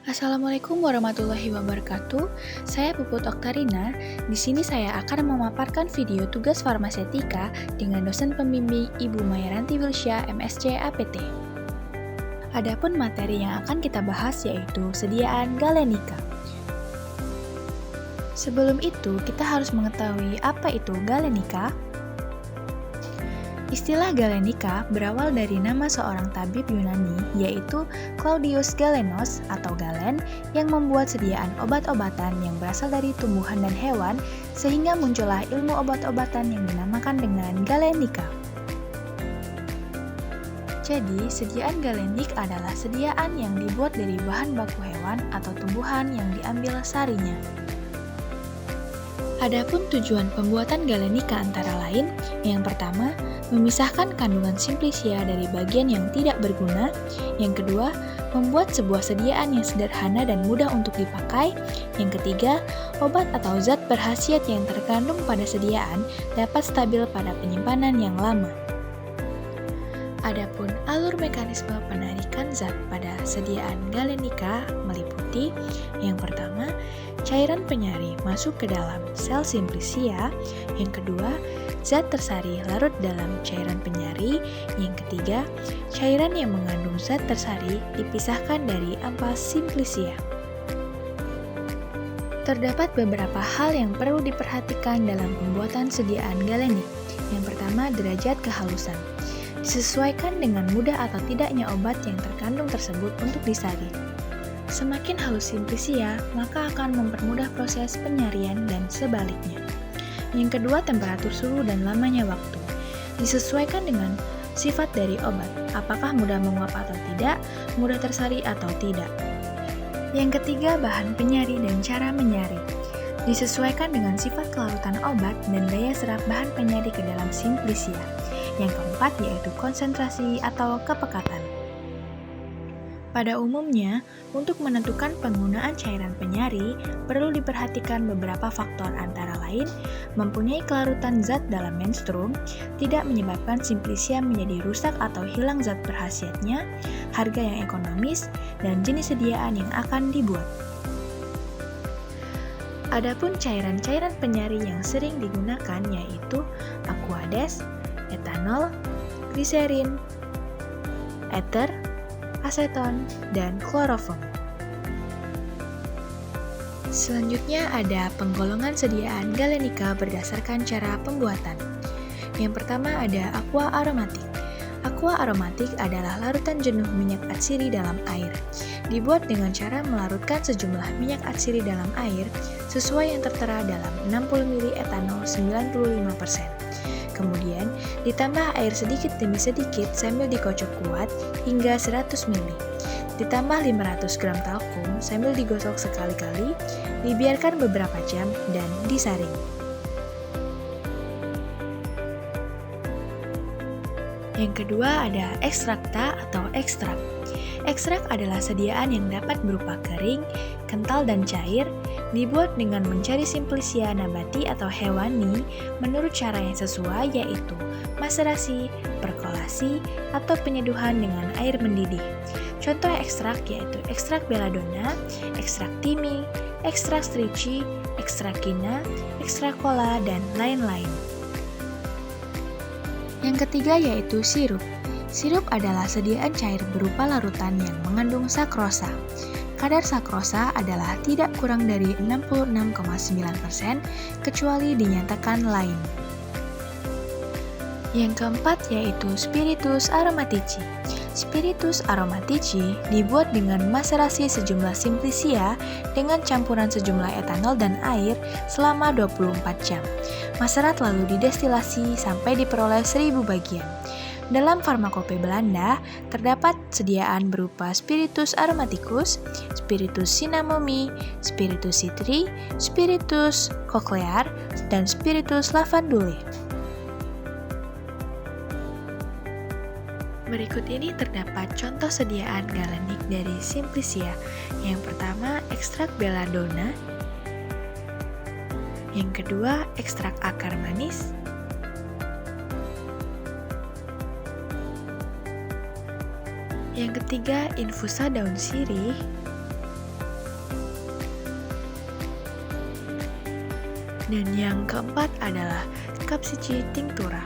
Assalamualaikum warahmatullahi wabarakatuh. Saya Puput Oktarina. Di sini saya akan memaparkan video tugas farmasetika dengan dosen pembimbing Ibu Mayaranti Wilsya, MSc APT. Adapun materi yang akan kita bahas yaitu sediaan galenika. Sebelum itu, kita harus mengetahui apa itu galenika. Istilah galenika berawal dari nama seorang tabib Yunani, yaitu Claudius Galenos atau Galen, yang membuat sediaan obat-obatan yang berasal dari tumbuhan dan hewan, sehingga muncullah ilmu obat-obatan yang dinamakan dengan galenika. Jadi, sediaan galenik adalah sediaan yang dibuat dari bahan baku hewan atau tumbuhan yang diambil sarinya. Adapun tujuan pembuatan galenika antara lain, yang pertama, memisahkan kandungan simplicia dari bagian yang tidak berguna. Yang kedua, membuat sebuah sediaan yang sederhana dan mudah untuk dipakai. Yang ketiga, obat atau zat berkhasiat yang terkandung pada sediaan dapat stabil pada penyimpanan yang lama. Adapun alur mekanisme penarikan zat pada sediaan galenika meliputi yang pertama, cairan penyari masuk ke dalam sel simplicia. Yang kedua, zat tersari larut dalam cairan penyari. Yang ketiga, cairan yang mengandung zat tersari dipisahkan dari ampas simplicia. Terdapat beberapa hal yang perlu diperhatikan dalam pembuatan sediaan galenik. Yang pertama, derajat kehalusan. Disesuaikan dengan mudah atau tidaknya obat yang terkandung tersebut untuk disaring. Semakin halus simplicia, maka akan mempermudah proses penyarian dan sebaliknya. Yang kedua, temperatur suhu dan lamanya waktu. Disesuaikan dengan sifat dari obat, apakah mudah menguap atau tidak, mudah tersari atau tidak. Yang ketiga, bahan penyari dan cara menyari. Disesuaikan dengan sifat kelarutan obat dan daya serap bahan penyari ke dalam simplicia. Yang keempat yaitu konsentrasi atau kepekatan. Pada umumnya, untuk menentukan penggunaan cairan penyari, perlu diperhatikan beberapa faktor antara lain, mempunyai kelarutan zat dalam menstrum, tidak menyebabkan simplicia menjadi rusak atau hilang zat berkhasiatnya, harga yang ekonomis, dan jenis sediaan yang akan dibuat. Adapun cairan-cairan penyari yang sering digunakan yaitu aquades, etanol, gliserin, ether, aseton, dan kloroform. Selanjutnya ada penggolongan sediaan galenika berdasarkan cara pembuatan. Yang pertama ada aqua aromatik. Aqua aromatik adalah larutan jenuh minyak atsiri dalam air. Dibuat dengan cara melarutkan sejumlah minyak atsiri dalam air sesuai yang tertera dalam 60 ml etanol 95%. Kemudian, ditambah air sedikit demi sedikit sambil dikocok kuat hingga 100 ml. Ditambah 500 gram talkum sambil digosok sekali-kali, dibiarkan beberapa jam, dan disaring. Yang kedua ada ekstrakta atau ekstrak. Ekstrak adalah sediaan yang dapat berupa kering, kental, dan cair, dibuat dengan mencari simplicia nabati atau hewani menurut cara yang sesuai yaitu maserasi, perkolasi, atau penyeduhan dengan air mendidih. Contoh ekstrak yaitu ekstrak belladonna, ekstrak timi, ekstrak strici, ekstrak kina, ekstrak kola, dan lain-lain. Yang ketiga yaitu sirup. Sirup adalah sediaan cair berupa larutan yang mengandung sakrosa. Kadar sakrosa adalah tidak kurang dari 66,9% kecuali dinyatakan lain. Yang keempat yaitu spiritus aromatici. Spiritus aromatici dibuat dengan maserasi sejumlah simplicia dengan campuran sejumlah etanol dan air selama 24 jam. Maserat lalu didestilasi sampai diperoleh 1000 bagian. Dalam farmakope Belanda, terdapat sediaan berupa spiritus aromaticus, spiritus cinnamomi, spiritus citri, spiritus cochlear, dan spiritus lavandule. Berikut ini terdapat contoh sediaan galenik dari simplicia. Yang pertama, ekstrak belladonna. Yang kedua, ekstrak akar manis. Yang ketiga, infusa daun sirih. Dan yang keempat adalah Capsici tinctura.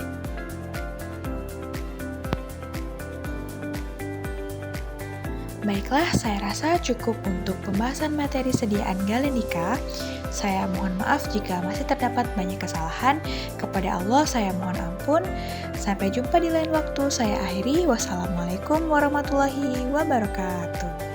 Baiklah, saya rasa cukup untuk pembahasan materi sediaan galenika. Saya mohon maaf jika masih terdapat banyak kesalahan. Kepada Allah saya mohon ampun. Sampai jumpa di lain waktu. Saya akhiri. Wassalamualaikum warahmatullahi wabarakatuh.